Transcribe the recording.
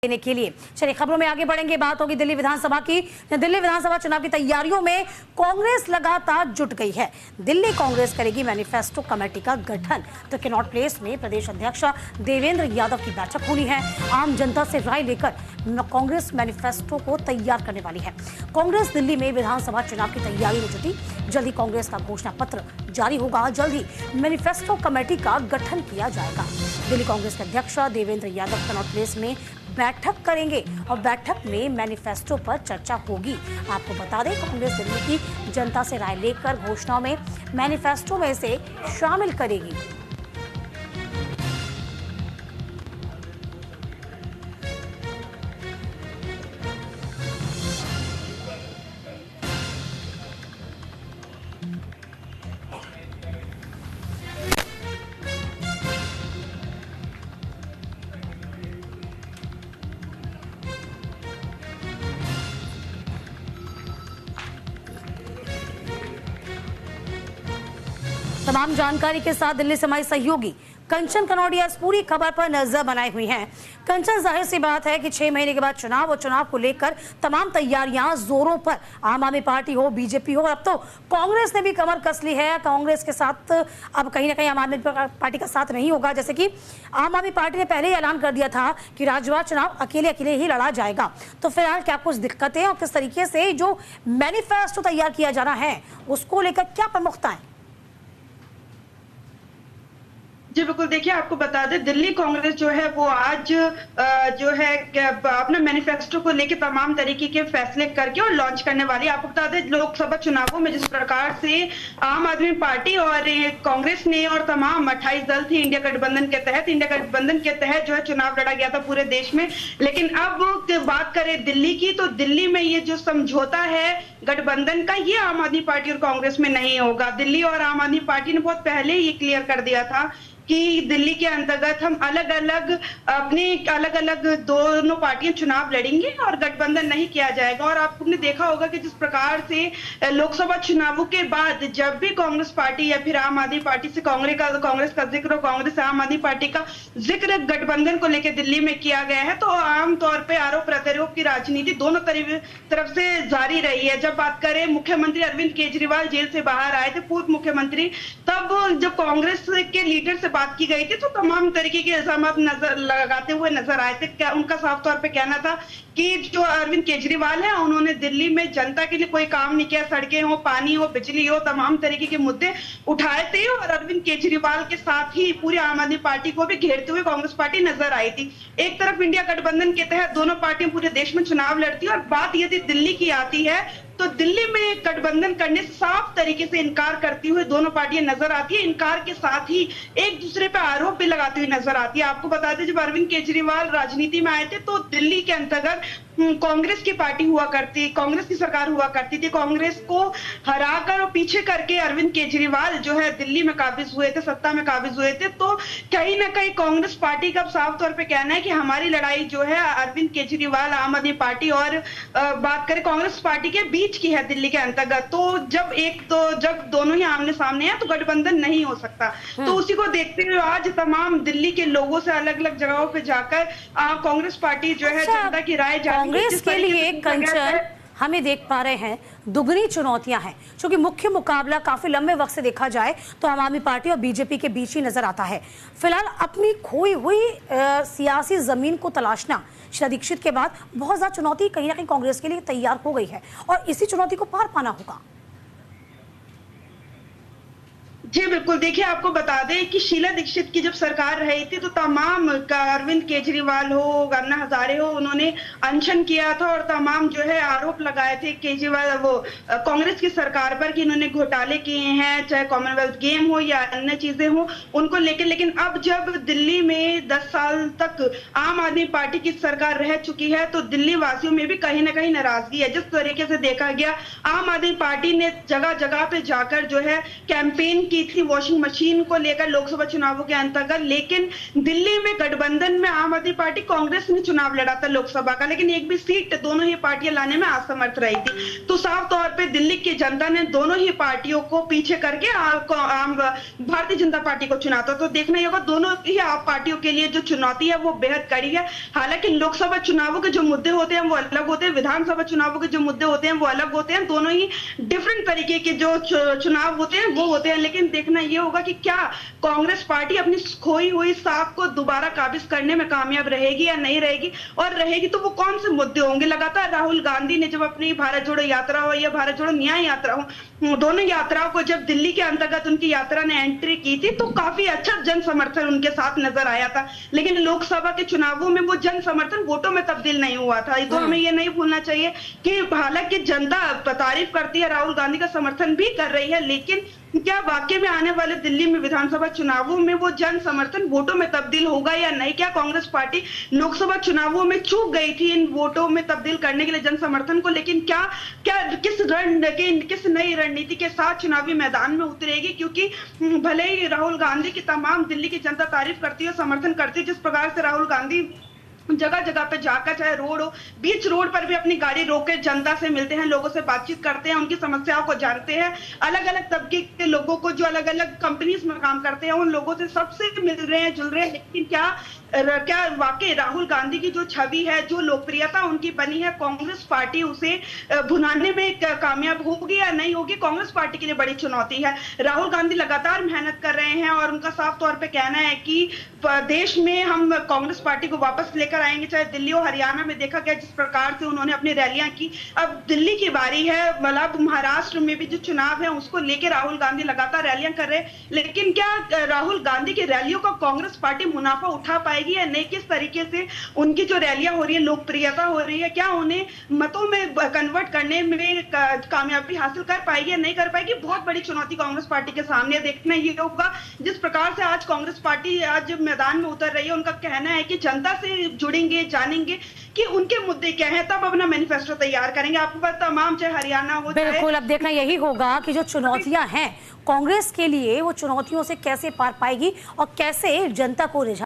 देने के लिए। चलिए खबरों में आगे बढ़ेंगे। बात होगी दिल्ली विधानसभा की। दिल्ली विधानसभा चुनाव की तैयारियों में कांग्रेस लगातार जुट गई है। दिल्ली कांग्रेस करेगी मैनिफेस्टो कमेटी का गठन। तो कनॉट प्लेस में प्रदेश अध्यक्ष देवेंद्र यादव की बैठक होनी है। आम जनता से राय लेकर कांग्रेस मैनिफेस्टो को तैयार करने वाली है। कांग्रेस दिल्ली में विधानसभा चुनाव की तैयारी में जुटी। जल्दी कांग्रेस का घोषणा पत्र जारी होगा। जल्द ही मैनिफेस्टो कमेटी का गठन किया जाएगा। दिल्ली कांग्रेस के अध्यक्ष देवेंद्र यादव कनॉट प्लेस में बैठक करेंगे और बैठक में मैनिफेस्टो पर चर्चा होगी। आपको बता दें, कांग्रेस दिल्ली की जनता से राय लेकर घोषणाओं में मैनिफेस्टो में से शामिल करेगी। तमाम जानकारी के साथ दिल्ली से हमारी सहयोगी कंचन कनौडिया इस पूरी खबर पर नजर बनाए हुई हैं। कंचन, जाहिर सी बात है कि 6 महीने के बाद चुनाव और चुनाव को लेकर तमाम तैयारियां जोरों पर। आम आदमी पार्टी हो, बीजेपी हो, अब तो कांग्रेस ने भी कमर कस ली है। कांग्रेस के साथ अब कहीं ना कहीं आम आदमी पार्टी का साथ नहीं होगा। जैसे कि आम आदमी पार्टी ने पहले ही ऐलान कर दिया था कि राज्यसभा चुनाव अकेले ही लड़ा जाएगा। तो फिलहाल क्या कुछ दिक्कतें और किस तरीके से जो मैनिफेस्टो तैयार किया जाना है उसको लेकर क्या प्रमुखता है? जी बिल्कुल, देखिए आपको बता दें, दिल्ली कांग्रेस जो है वो आज जो है अपना मैनिफेस्टो को लेकर तमाम तरीके के फैसले करके और लॉन्च करने वाली है। आपको बता दें, लोकसभा चुनावों में जिस प्रकार से आम आदमी पार्टी और कांग्रेस ने और तमाम 28 दल थे इंडिया गठबंधन के तहत जो है चुनाव लड़ा गया था पूरे देश में। लेकिन अब बात करें दिल्ली की, तो दिल्ली में ये जो समझौता है गठबंधन का, ये आम आदमी पार्टी और कांग्रेस में नहीं होगा। दिल्ली और आम आदमी पार्टी ने बहुत पहले ही क्लियर कर दिया था कि दिल्ली के अंतर्गत हम अलग अलग दोनों पार्टियां चुनाव लड़ेंगे और गठबंधन नहीं किया जाएगा। और आपने देखा होगा कि जिस प्रकार से लोकसभा चुनावों के बाद जब भी कांग्रेस पार्टी या फिर आम आदमी पार्टी से कांग्रेस का जिक्र, कांग्रेस आम आदमी पार्टी का जिक्र गठबंधन को लेकर दिल्ली में किया गया है, तो आमतौर पर आरोप प्रत्यारोप की राजनीति दोनों तरफ से जारी रही है। जब बात करें, मुख्यमंत्री अरविंद केजरीवाल जेल से बाहर आए थे, पूर्व मुख्यमंत्री, तब जब कांग्रेस के लीडर से बात की गई थी तो तमाम तरीके के इल्जाम नजर लगाते हुए नजर आए थे। उनका साफ तौर पे कहना था कि जो अरविंद केजरीवाल है उन्होंने दिल्ली में जनता के लिए कोई काम नहीं किया। सड़कें हो, पानी हो, बिजली हो, तमाम तरीके के मुद्दे उठाए थे और अरविंद केजरीवाल के साथ ही पूरी आम आदमी पार्टी को भी घेरते हुए कांग्रेस पार्टी नजर आई थी। एक तरफ इंडिया गठबंधन के तहत दोनों पार्टियां पूरे देश में चुनाव लड़ती है और बात यदि दिल्ली की आती है तो दिल्ली में गठबंधन करने से साफ तरीके से इनकार करती हुई दोनों पार्टियां नजर आती है। इनकार के साथ ही एक दूसरे पे आरोप भी लगाती हुई नजर आती है। आपको बता दें, जब अरविंद केजरीवाल राजनीति में आए थे तो दिल्ली के अंतर्गत कांग्रेस की पार्टी हुआ करती, कांग्रेस की सरकार हुआ करती थी। कांग्रेस को हराकर और पीछे करके अरविंद केजरीवाल जो है दिल्ली में काबिज हुए थे, सत्ता में काबिज हुए थे। तो कहीं ना कहीं कांग्रेस पार्टी का साफ तौर पे कहना है कि हमारी लड़ाई जो है अरविंद केजरीवाल, आम आदमी पार्टी और बात करें कांग्रेस पार्टी के बीच की है दिल्ली के अंतर्गत। तो जब दोनों ही आमने सामने हैं तो गठबंधन नहीं हो सकता। तो उसी को देखते हुए आज तमाम दिल्ली के लोगों से अलग अलग जगहों पे जाकर कांग्रेस पार्टी जो है जनता की राय कांग्रेस के लिए कंचन हमें देख पा रहे हैं दुगनी चुनौतियां हैं, क्योंकि मुख्य मुकाबला काफी लंबे वक्त से देखा जाए तो आम आदमी पार्टी और बीजेपी के बीच ही नजर आता है। फिलहाल अपनी खोई हुई सियासी जमीन को तलाशना शीला दीक्षित के बाद बहुत ज्यादा चुनौती कहीं ना कहीं कांग्रेस के लिए तैयार हो गई है और इसी चुनौती को पार पाना होगा। जी बिल्कुल, देखिए आपको बता दें कि शीला दीक्षित की जब सरकार रही थी तो तमाम अरविंद केजरीवाल हो, अन्ना हजारे हो, उन्होंने अनशन किया था और तमाम जो है आरोप लगाए थे केजरीवाल कांग्रेस की सरकार पर कि इन्होंने घोटाले किए हैं, चाहे कॉमनवेल्थ गेम हो या अन्य चीजें हो उनको लेकर। लेकिन अब जब दिल्ली में 10 साल तक आम आदमी पार्टी की सरकार रह चुकी है तो दिल्ली वासियों में भी कहीं ना कहीं नाराजगी है। जिस तरीके से देखा गया, आम आदमी पार्टी ने जगह जगह पे जाकर जो है कैंपेन की की थी वॉशिंग मशीन को लेकर लोकसभा चुनावों के अंतर्गत, लेकिन दिल्ली में गठबंधन में आम आदमी पार्टी कांग्रेस ने चुनाव लड़ा था लोकसभा का, लेकिन एक भी सीट दोनों ही पार्टियां लाने में असमर्थ रही थी। तो साफ तौर पे दिल्ली की जनता ने दोनों ही पार्टियों को पीछे करके भारतीय जनता पार्टी को चुना था। तो देखना ही होगा, दोनों ही पार्टियों के लिए जो चुनौती है वो बेहद कड़ी है। हालांकि लोकसभा चुनावों के जो मुद्दे होते हैं वो अलग होते हैं, विधानसभा चुनावों के जो मुद्दे होते हैं वो अलग होते हैं। दोनों ही डिफरेंट तरीके के जो चुनाव होते हैं वो होते हैं, लेकिन देखना यह होगा कि क्या कांग्रेस पार्टी अपनी खोई हुई साख को दोबारा काबिज करने में कामयाब रहेगी या नहीं रहेगी, और रहेगी तो वो कौन से मुद्दे होंगे। लगातार राहुल गांधी ने जब अपनी भारत जोड़ो यात्रा हो या भारत जोड़ो न्याय यात्रा हो, दोनों यात्राओं को जब दिल्ली के अंतर्गत उनकी यात्रा ने एंट्री की थी तो काफी अच्छा जन समर्थन उनके साथ नजर आया था, लेकिन लोकसभा के चुनावों में वो जन समर्थन वोटों में तब्दील नहीं हुआ था। तो हमें ये नहीं भूलना चाहिए कि हालांकि जनता तारीफ करती है, राहुल गांधी का समर्थन भी कर रही है, लेकिन क्या वाकई में आने वाले दिल्ली में विधानसभा चुनावों में वो जन समर्थन वोटों में तब्दील होगा या नहीं। क्या कांग्रेस पार्टी लोकसभा चुनावों में चूक गई थी इन वोटों में तब्दील करने के लिए जन समर्थन को, लेकिन क्या किस नई रणनीति के साथ चुनावी मैदान में उतरेगी। क्योंकि भले ही राहुल गांधी की तमाम दिल्ली की जनता तारीफ करती है, समर्थन करती है, जिस प्रकार से राहुल गांधी जगह जगह पे जाकर, चाहे रोड हो, बीच रोड पर भी अपनी गाड़ी रोक के जनता से मिलते हैं, लोगों से बातचीत करते हैं, उनकी समस्याओं को जानते हैं, अलग अलग तबके के लोगों को जो अलग अलग कंपनीज में काम करते हैं उन लोगों से सबसे मिल रहे हैं, जुल रहे हैं। लेकिन क्या वाकई राहुल गांधी की जो छवि है, जो लोकप्रियता उनकी बनी है, कांग्रेस पार्टी उसे भुनाने में कामयाब होगी या नहीं होगी, कांग्रेस पार्टी के लिए बड़ी चुनौती है। राहुल गांधी लगातार मेहनत कर रहे हैं और उनका साफ तौर पे कहना है कि देश में हम कांग्रेस पार्टी को वापस लेकर आएंगे। चाहे दिल्ली और हरियाणा में देखा गया जिस प्रकार से उन्होंने अपनी रैलियां की, अब दिल्ली की बारी है। मतलब महाराष्ट्र में भी जो चुनाव है उसको लेकर राहुल गांधी लगातार रैलियां कर रहे हैं, लेकिन क्या राहुल गांधी की रैलियों का कांग्रेस पार्टी मुनाफा उठा पाएगी या नहीं। किस तरीके से उनकी जो रैलियां हो रही है, लोकप्रियता हो रही है, क्या उन्हें मतों में कन्वर्ट करने में कामयाबी हासिल कर पाएगी या नहीं कर पाएगी। बहुत बड़ी चुनौती कांग्रेस पार्टी के सामने देखना ये होगा। जिस प्रकार से आज कांग्रेस पार्टी आज मैदान में उतर रही है, उनका कहना है कि जनता से जुड़ेंगे, जानेंगे कि उनके मुद्दे क्या हैं, तब अपना मैनिफेस्टो तैयार करेंगे। आपको पता तमाम, चाहे हरियाणा हो, बिल्कुल। अब देखना यही होगा कि जो चुनौतियां हैं कांग्रेस के लिए, वो चुनौतियों से कैसे पार पाएगी और कैसे जनता को